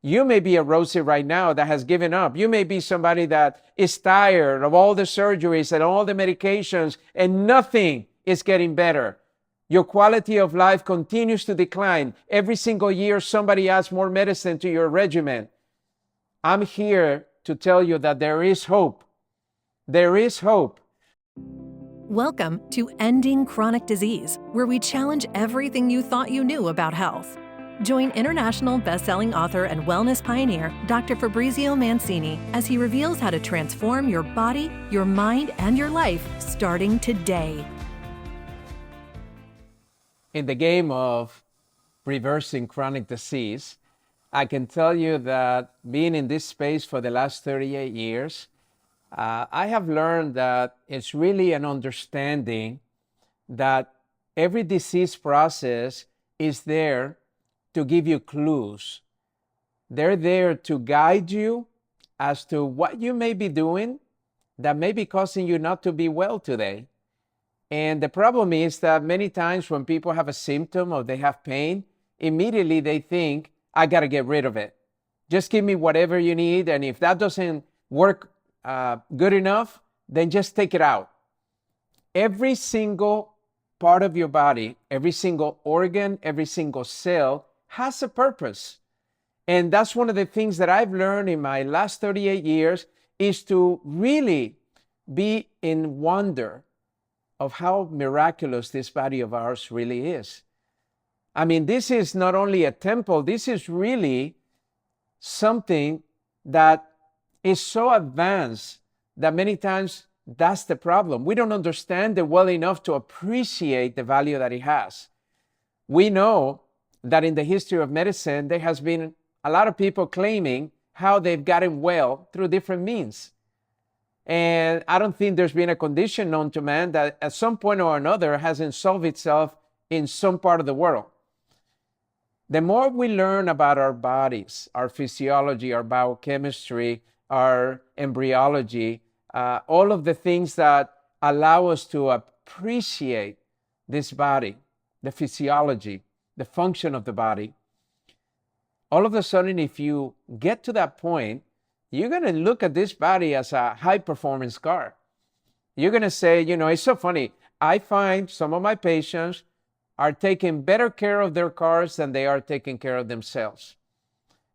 You may be a Rosie right now that has given up. You may be somebody that is tired of all the surgeries and all the medications, and nothing is getting better. Your quality of life continues to decline. Every single year, somebody adds more medicine to your regimen. I'm here to tell you that there is hope. There is hope. Welcome to Ending Chronic Disease, where we challenge everything you thought you knew about health. Join international best-selling author and wellness pioneer, Dr. Fabrizio Mancini, as he reveals how to transform your body, your mind, and your life starting today. In the game of reversing chronic disease, I can tell you that being in this space for the last 38 years, I have learned that it's really an understanding that every disease process is there to give you clues. They're there to guide you as to what you may be doing that may be causing you not to be well today. And the problem is that many times when people have a symptom or they have pain, immediately they think, I got to get rid of it. Just give me whatever you need. And if that doesn't work good enough, then just take it out. Every single part of your body, every single organ, every single cell has a purpose. And that's one of the things that I've learned in my last 38 years is to really be in wonder of how miraculous this body of ours really is. I mean, this is not only a temple, this is really something that is so advanced that many times that's the problem. We don't understand it well enough to appreciate the value that it has. We know that in the history of medicine, there has been a lot of people claiming how they've gotten well through different means. And I don't think there's been a condition known to man that at some point or another hasn't solved itself in some part of the world. The more we learn about our bodies, our physiology, our biochemistry, our embryology, all of the things that allow us to appreciate this body, the physiology, the function of the body, all of a sudden, if you get to that point, you're going to look at this body as a high-performance car. You're going to say, you know, it's so funny. I find some of my patients are taking better care of their cars than they are taking care of themselves.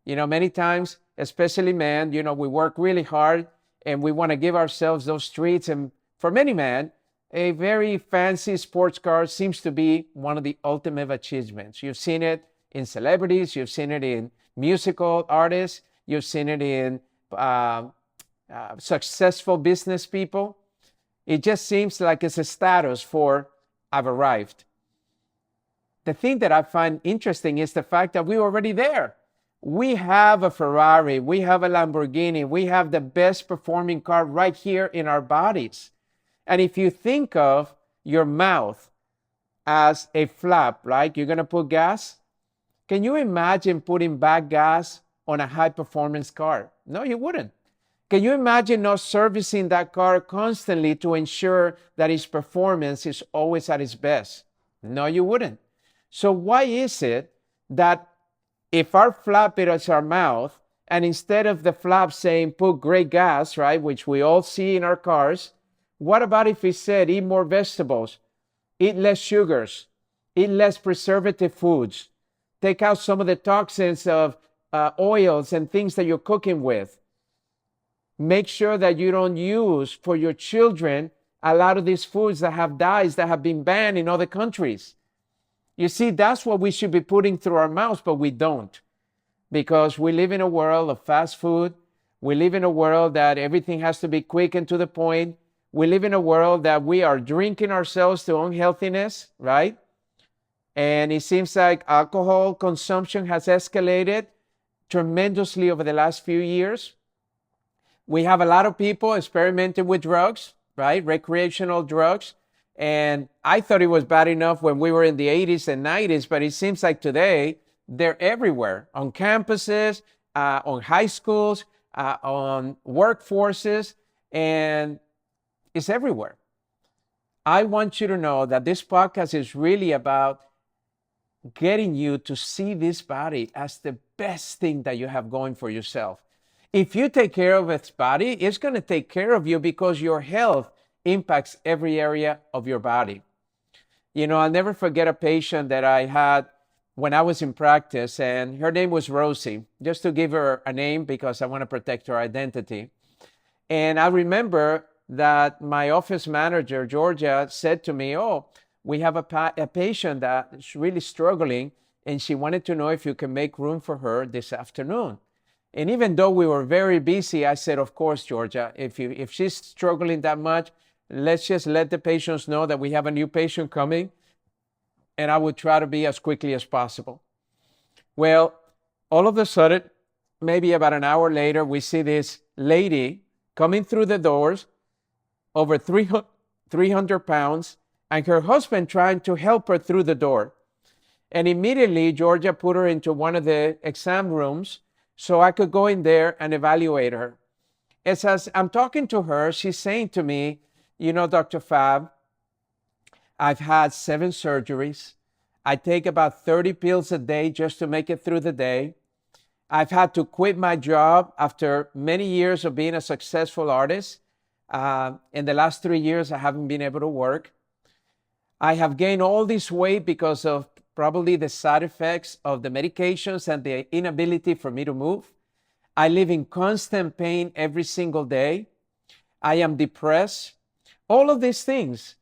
You know, many times, especially men, you know, we work really hard and we want to give ourselves those treats. And for many men, a very fancy sports car seems to be one of the ultimate achievements. You've seen it in celebrities, you've seen it in musical artists, you've seen it in successful business people. It just seems like it's a status for I've arrived. The thing that I find interesting is the fact that we're already there. We have a Ferrari, we have a Lamborghini, we have the best performing car right here in our bodies. And if you think of your mouth as a flap, right? You're going to put gas. Can you imagine putting back gas on a high performance car? No, you wouldn't. Can you imagine not servicing that car constantly to ensure that its performance is always at its best? No, you wouldn't. So why is it that if our flap is our mouth, and instead of the flap saying put great gas, right, which we all see in our cars, what about if it said eat more vegetables, eat less sugars, eat less preservative foods, take out some of the toxins of oils and things that you're cooking with. Make sure that you don't use for your children a lot of these foods that have dyes that have been banned in other countries. You see, that's what we should be putting through our mouths, but we don't. Because we live in a world of fast food. We live in a world that everything has to be quick and to the point. We live in a world that we are drinking ourselves to unhealthiness, right? And it seems like alcohol consumption has escalated tremendously over the last few years. We have a lot of people experimenting with drugs, right? Recreational drugs. And I thought it was bad enough when we were in the 80s and 90s, but it seems like today they're everywhere, on campuses, on high schools, on workforces, and it's everywhere. I want you to know that this podcast is really about getting you to see this body as the best thing that you have going for yourself. If you take care of its body, it's going to take care of you because your health impacts every area of your body. You know, I'll never forget a patient that I had when I was in practice, and her name was Rosie, just to give her a name because I want to protect her identity. And I remember that my office manager, Georgia, said to me, "Oh, we have a patient that's really struggling, and she wanted to know if you can make room for her this afternoon." And even though we were very busy, I said, "Of course, Georgia, if she's struggling that much, let's just let the patients know that we have a new patient coming, and I would try to be as quickly as possible." Well, all of a sudden, maybe about an hour later, we see this lady coming through the doors, over 300 pounds, and her husband trying to help her through the door. And immediately, Georgia put her into one of the exam rooms so I could go in there and evaluate her. As I'm talking to her, she's saying to me, "You know, Dr. Fab, I've had 7 surgeries. I take about 30 pills a day just to make it through the day. I've had to quit my job after many years of being a successful artist. In the last 3 years, I haven't been able to work. I have gained all this weight because of probably the side effects of the medications and the inability for me to move. I live in constant pain every single day. I am depressed." All of these things.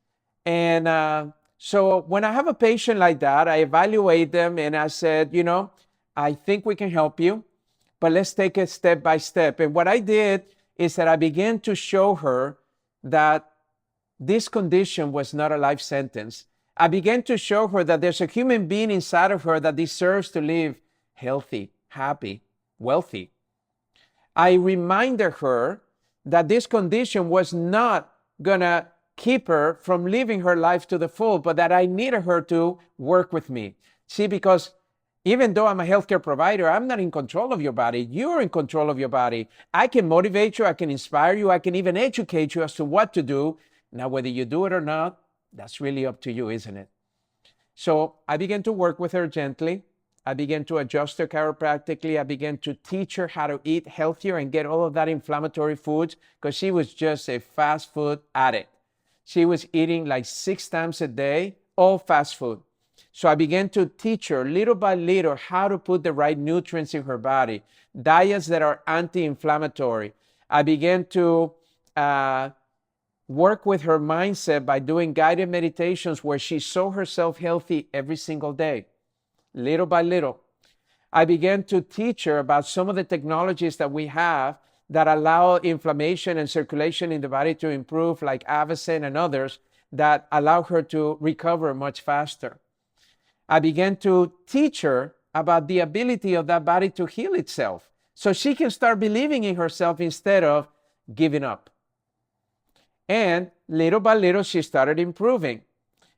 And so when I have a patient like that, I evaluate them and I said, "You know, I think we can help you, but let's take it step by step." And what I did is that I began to show her that this condition was not a life sentence. I began to show her that there's a human being inside of her that deserves to live healthy, happy, wealthy. I reminded her that this condition was not going to keep her from living her life to the full, but that I needed her to work with me. See, because even though I'm a healthcare provider, I'm not in control of your body. You're in control of your body. I can motivate you. I can inspire you. I can even educate you as to what to do. Now, whether you do it or not, that's really up to you, isn't it? So I began to work with her gently. I began to adjust her chiropractically. I began to teach her how to eat healthier and get all of that inflammatory foods because she was just a fast food addict. She was eating like 6 times a day, all fast food. So I began to teach her little by little how to put the right nutrients in her body, diets that are anti-inflammatory. I began to work with her mindset by doing guided meditations where she saw herself healthy every single day, little by little. I began to teach her about some of the technologies that we have that allow inflammation and circulation in the body to improve, like Avicen and others, that allow her to recover much faster. I began to teach her about the ability of that body to heal itself so she can start believing in herself instead of giving up. And little by little, she started improving.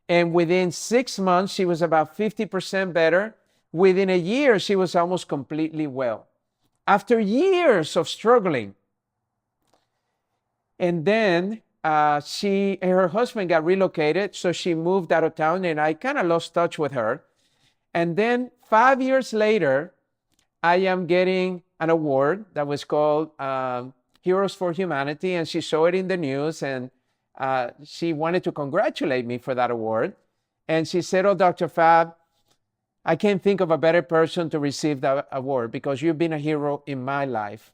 And within 6 months, she was about 50% better. Within a year, she was almost completely well. After years of struggling. And then she and her husband got relocated, so she moved out of town, and I kind of lost touch with her. And then 5 years later, I am getting an award that was called Heroes for Humanity, and she saw it in the news, and she wanted to congratulate me for that award. And she said, "Oh, Dr. Fab, I can't think of a better person to receive that award because you've been a hero in my life."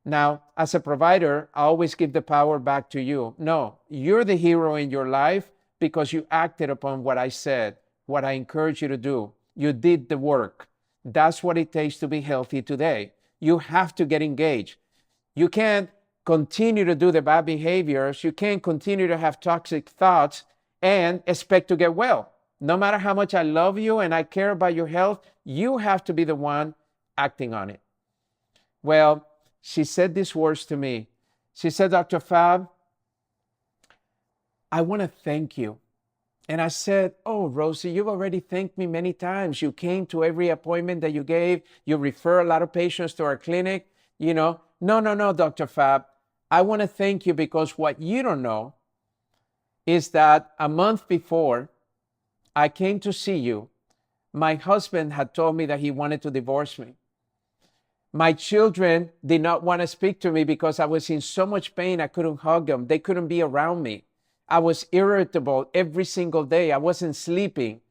Now, as a provider, I always give the power back to you. No, you're the hero in your life because you acted upon what I said, what I encourage you to do. You did the work. That's what it takes to be healthy today. You have to get engaged. You can't continue to do the bad behaviors. You can't continue to have toxic thoughts and expect to get well. No matter how much I love you and I care about your health, you have to be the one acting on it. Well, she said these words to me. She said, "Dr. Fab, I want to thank you." And I said, "Oh, Rosie, you've already thanked me many times. You came to every appointment that you gave. You refer a lot of patients to our clinic. You know, no, Dr. Fab. I want to thank you because what you don't know is that a month before I came to see you, My husband had told me that he wanted to divorce me. My children did not want to speak to me because I was in so much pain I couldn't hug them. They couldn't be around me. I was irritable every single day. I wasn't sleeping.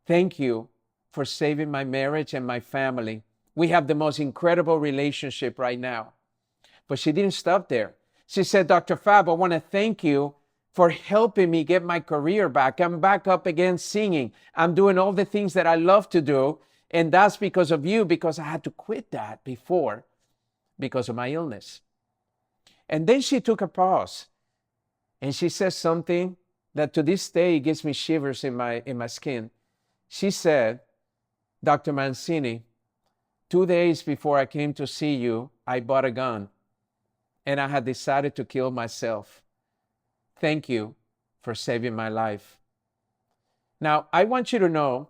Thank you for saving my marriage and my family. We have the most incredible relationship right now. But she didn't stop there. She said, Dr. Fab, I want to thank you for helping me get my career back. I'm back up again singing. I'm doing all the things that I love to do. And that's because of you, because I had to quit that before because of my illness. And then she took a pause and she says something that to this day gives me shivers in my skin. She said, Dr. Mancini, 2 days before I came to see you, I bought a gun and I had decided to kill myself. Thank you for saving my life. Now, I want you to know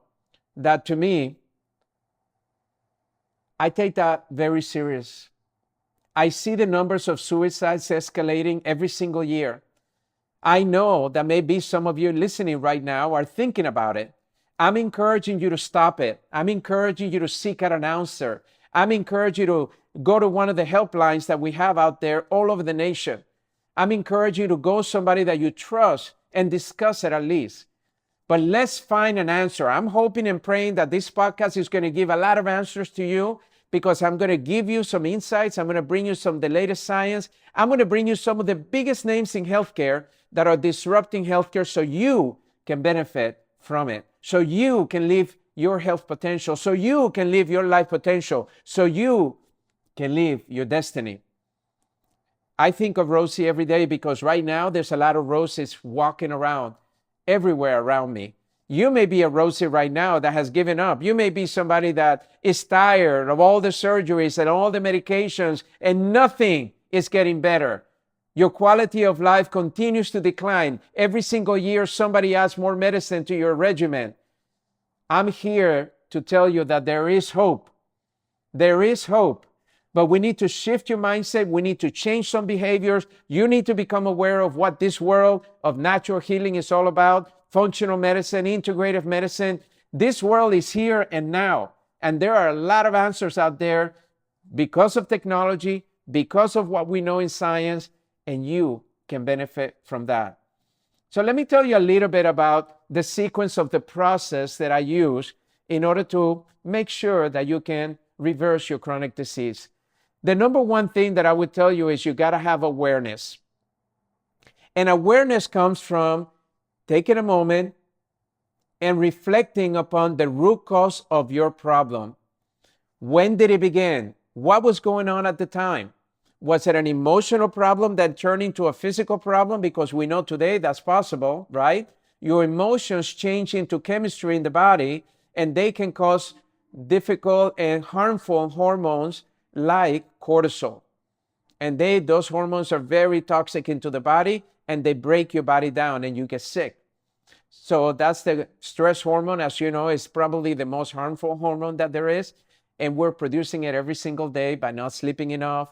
that to me, I take that very serious. I see the numbers of suicides escalating every single year. I know that maybe some of you listening right now are thinking about it. I'm encouraging you to stop it. I'm encouraging you to seek out an answer. I'm encouraging you to go to one of the helplines that we have out there all over the nation. I'm encouraging you to go somebody that you trust and discuss it at least. But let's find an answer. I'm hoping and praying that this podcast is going to give a lot of answers to you, because I'm going to give you some insights. I'm going to bring you some of the latest science. I'm going to bring you some of the biggest names in healthcare that are disrupting healthcare so you can benefit from it, so you can live your health potential, so you can live your life potential, so you can live your destiny. I think of Rosie every day because right now there's a lot of Roses walking around everywhere around me. You may be a Rosie right now that has given up. You may be somebody that is tired of all the surgeries and all the medications and nothing is getting better. Your quality of life continues to decline. Every single year, somebody adds more medicine to your regimen. I'm here to tell you that there is hope. There is hope. But we need to shift your mindset. We need to change some behaviors. You need to become aware of what this world of natural healing is all about. Functional medicine, integrative medicine. This world is here and now. And there are a lot of answers out there because of technology, because of what we know in science, and you can benefit from that. So let me tell you a little bit about the sequence of the process that I use in order to make sure that you can reverse your chronic disease. The number one thing that I would tell you is you got to have awareness. And awareness comes from taking a moment and reflecting upon the root cause of your problem. When did it begin? What was going on at the time? Was it an emotional problem that turned into a physical problem? Because we know today that's possible, right? Your emotions change into chemistry in the body, and they can cause difficult and harmful hormones like cortisol. And those hormones are very toxic into the body, and they break your body down and you get sick. So that's the stress hormone, as you know, is probably the most harmful hormone that there is. And we're producing it every single day by not sleeping enough,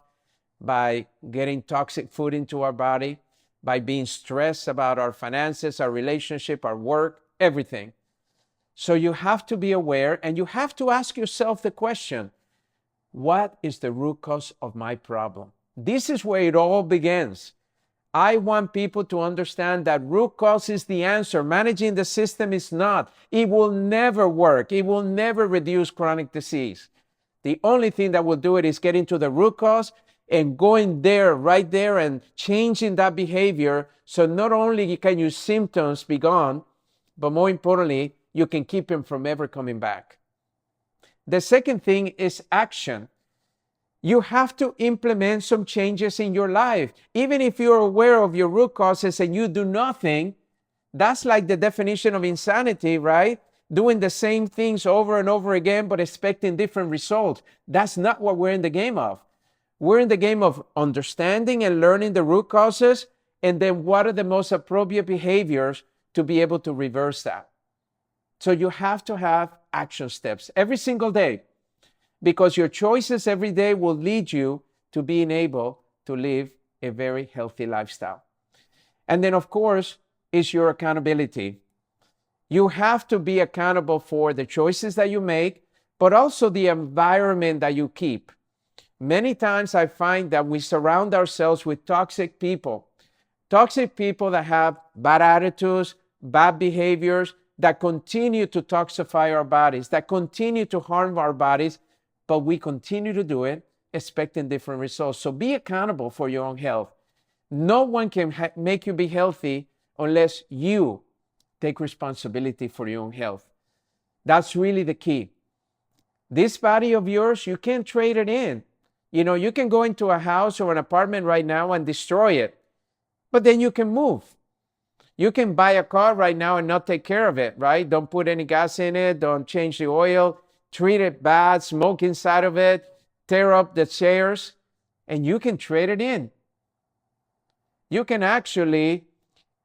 by getting toxic food into our body, by being stressed about our finances, our relationship, our work, everything. So you have to be aware, and you have to ask yourself the question, what is the root cause of my problem? This is where it all begins. I want people to understand that root cause is the answer. Managing the system is not. It will never work. It will never reduce chronic disease. The only thing that will do it is getting to the root cause and going there, right there, and changing that behavior. So not only can your symptoms be gone, but more importantly, you can keep them from ever coming back. The second thing is action. You have to implement some changes in your life. Even if you're aware of your root causes and you do nothing, that's like the definition of insanity, right? Doing the same things over and over again, but expecting different results. That's not what we're in the game of. We're in the game of understanding and learning the root causes, and then what are the most appropriate behaviors to be able to reverse that. So you have to have action steps every single day, because your choices every day will lead you to being able to live a very healthy lifestyle. And then, of course, is your accountability. You have to be accountable for the choices that you make, but also the environment that you keep. Many times I find that we surround ourselves with toxic people that have bad attitudes, bad behaviors, that continue to toxify our bodies, that continue to harm our bodies, but we continue to do it, expecting different results. So be accountable for your own health. No one can make you be healthy unless you take responsibility for your own health. That's really the key. This body of yours, you can't trade it in. You can go into a house or an apartment right now and destroy it, but then you can move. You can buy a car right now and not take care of it, right? Don't put any gas in it, don't change the oil, treat it bad, smoke inside of it, tear up the chairs, and you can trade it in. You can actually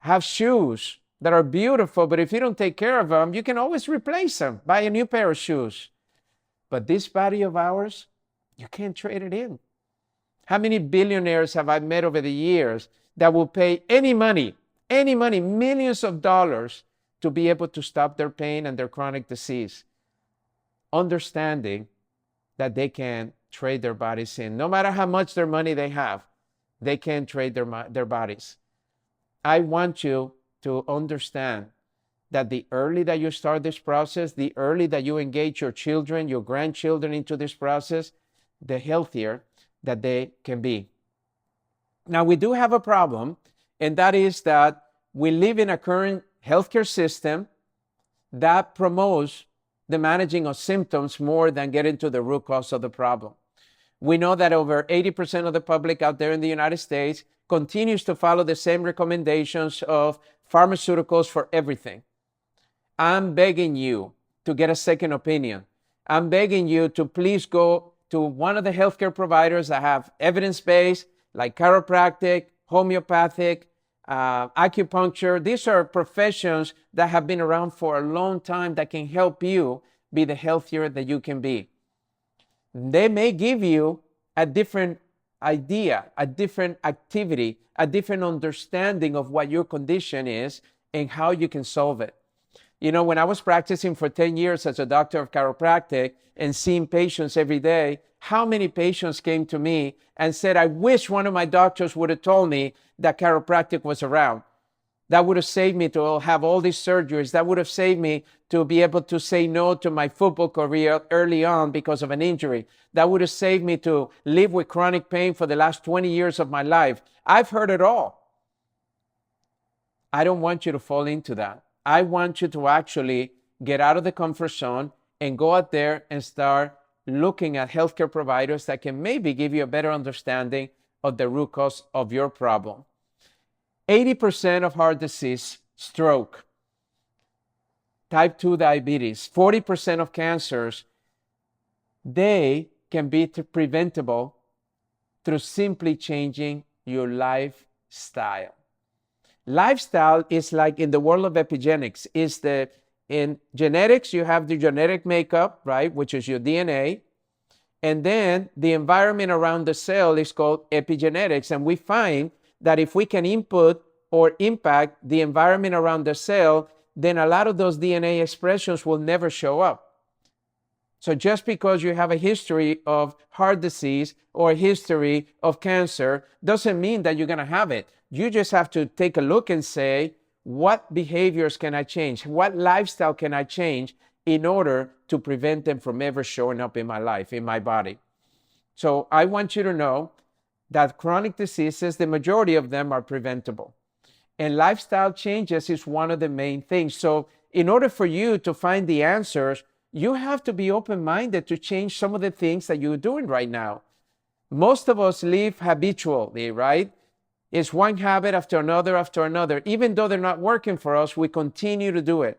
have shoes that are beautiful, but if you don't take care of them, you can always replace them, buy a new pair of shoes. But this body of ours, you can't trade it in. How many billionaires have I met over the years that will pay any money, millions of dollars, to be able to stop their pain and their chronic disease, understanding that they can trade their bodies in. No matter how much their money they have, they can trade their bodies. I want you to understand that the early that you start this process, the early that you engage your children, your grandchildren into this process, the healthier that they can be. Now, we do have a problem, and that is that we live in a current healthcare system that promotes the managing of symptoms more than getting to the root cause of the problem. We know that over 80% of the public out there in the United States continues to follow the same recommendations of pharmaceuticals for everything. I'm begging you to get a second opinion. I'm begging you to please go to one of the healthcare providers that have evidence-based, like chiropractic, homeopathic, acupuncture. These are professions that have been around for a long time that can help you be the healthier that you can be. They may give you a different idea, a different activity, a different understanding of what your condition is and how you can solve it. When I was practicing for 10 years as a doctor of chiropractic and seeing patients every day, how many patients came to me and said, I wish one of my doctors would have told me that chiropractic was around. That would have saved me to have all these surgeries. That would have saved me to be able to say no to my football career early on because of an injury. That would have saved me to live with chronic pain for the last 20 years of my life. I've heard it all. I don't want you to fall into that. I want you to actually get out of the comfort zone and go out there and start looking at healthcare providers that can maybe give you a better understanding of the root cause of your problem. 80% of heart disease, stroke, type 2 diabetes, 40% of cancers, they can be preventable through simply changing your lifestyle. Lifestyle is like in the world of epigenetics. In genetics, you have the genetic makeup, right, which is your DNA. And then the environment around the cell is called epigenetics. And we find that if we can input or impact the environment around the cell, then a lot of those DNA expressions will never show up. So just because you have a history of heart disease or a history of cancer doesn't mean that you're going to have it. You just have to take a look and say, what behaviors can I change? What lifestyle can I change in order to prevent them from ever showing up in my life, in my body? So I want you to know that chronic diseases, the majority of them are preventable. And lifestyle changes is one of the main things. So in order for you to find the answers, you have to be open-minded to change some of the things that you're doing right now. Most of us live habitually, right? It's one habit after another. Even though they're not working for us, we continue to do it.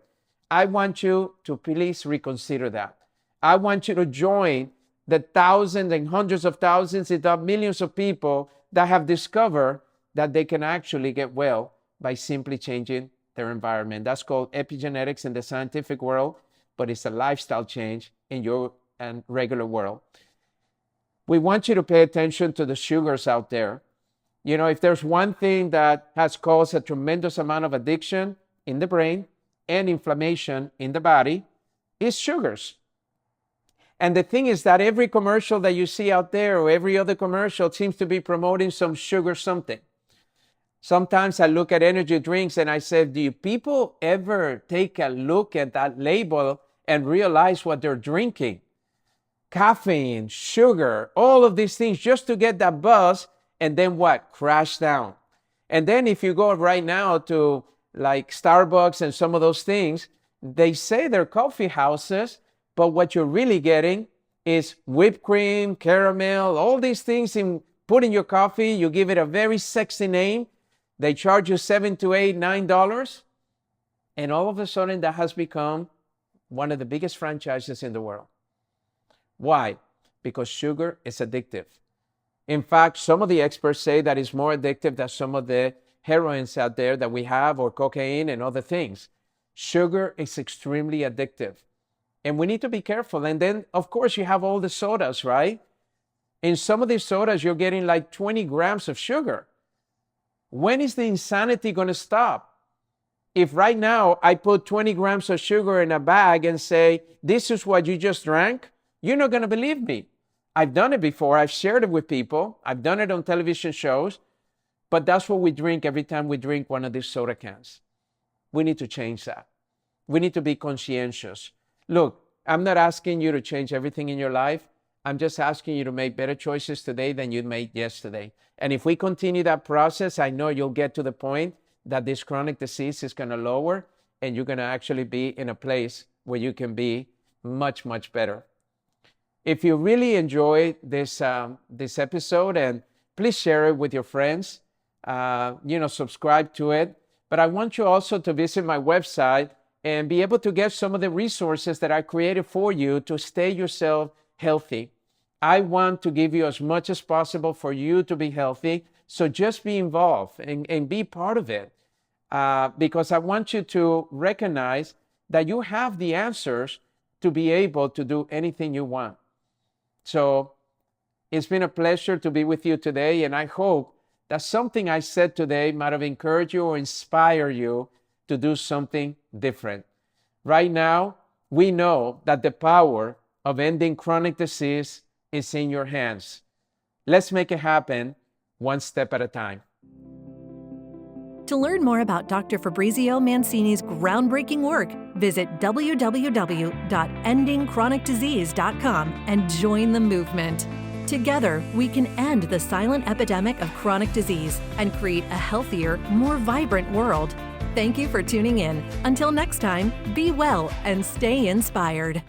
I want you to please reconsider that. I want you to join the thousands and hundreds of thousands, if not millions of people that have discovered that they can actually get well by simply changing their environment. That's called epigenetics in the scientific world, but it's a lifestyle change in your and regular world. We want you to pay attention to the sugars out there. If there's one thing that has caused a tremendous amount of addiction in the brain and inflammation in the body is sugars. And the thing is that every commercial that you see out there or every other commercial seems to be promoting some sugar something. Sometimes I look at energy drinks and I say, do people ever take a look at that label and realize what they're drinking? Caffeine, sugar, all of these things just to get that buzz, and then what? Crash down. And then if you go right now to like Starbucks and some of those things, they say they're coffee houses, but what you're really getting is whipped cream, caramel, all these things put in your coffee. You give it a very sexy name. They charge you $7 to $8, $9. And all of a sudden that has become one of the biggest franchises in the world. Why? Because sugar is addictive. In fact, some of the experts say that it's more addictive than some of the heroines out there that we have, or cocaine and other things. Sugar is extremely addictive. And we need to be careful. And then, of course, you have all the sodas, right? In some of these sodas, you're getting like 20 grams of sugar. When is the insanity going to stop? If right now I put 20 grams of sugar in a bag and say, this is what you just drank, you're not going to believe me. I've done it before. I've shared it with people. I've done it on television shows. But that's what we drink every time we drink one of these soda cans. We need to change that. We need to be conscientious. Look, I'm not asking you to change everything in your life. I'm just asking you to make better choices today than you made yesterday. And if we continue that process, I know you'll get to the point that this chronic disease is going to lower, and you're going to actually be in a place where you can be much, much better. If you really enjoyed this episode, and please share it with your friends, subscribe to it. But I want you also to visit my website and be able to get some of the resources that I created for you to stay yourself healthy. I want to give you as much as possible for you to be healthy. So just be involved and be part of it, because I want you to recognize that you have the answers to be able to do anything you want. So it's been a pleasure to be with you today, and I hope that something I said today might have encouraged you or inspired you to do something different. Right now, we know that the power of ending chronic disease is in your hands. Let's make it happen one step at a time. To learn more about Dr. Fabrizio Mancini's groundbreaking work, visit www.endingchronicdisease.com and join the movement. Together, we can end the silent epidemic of chronic disease and create a healthier, more vibrant world. Thank you for tuning in. Until next time, be well and stay inspired.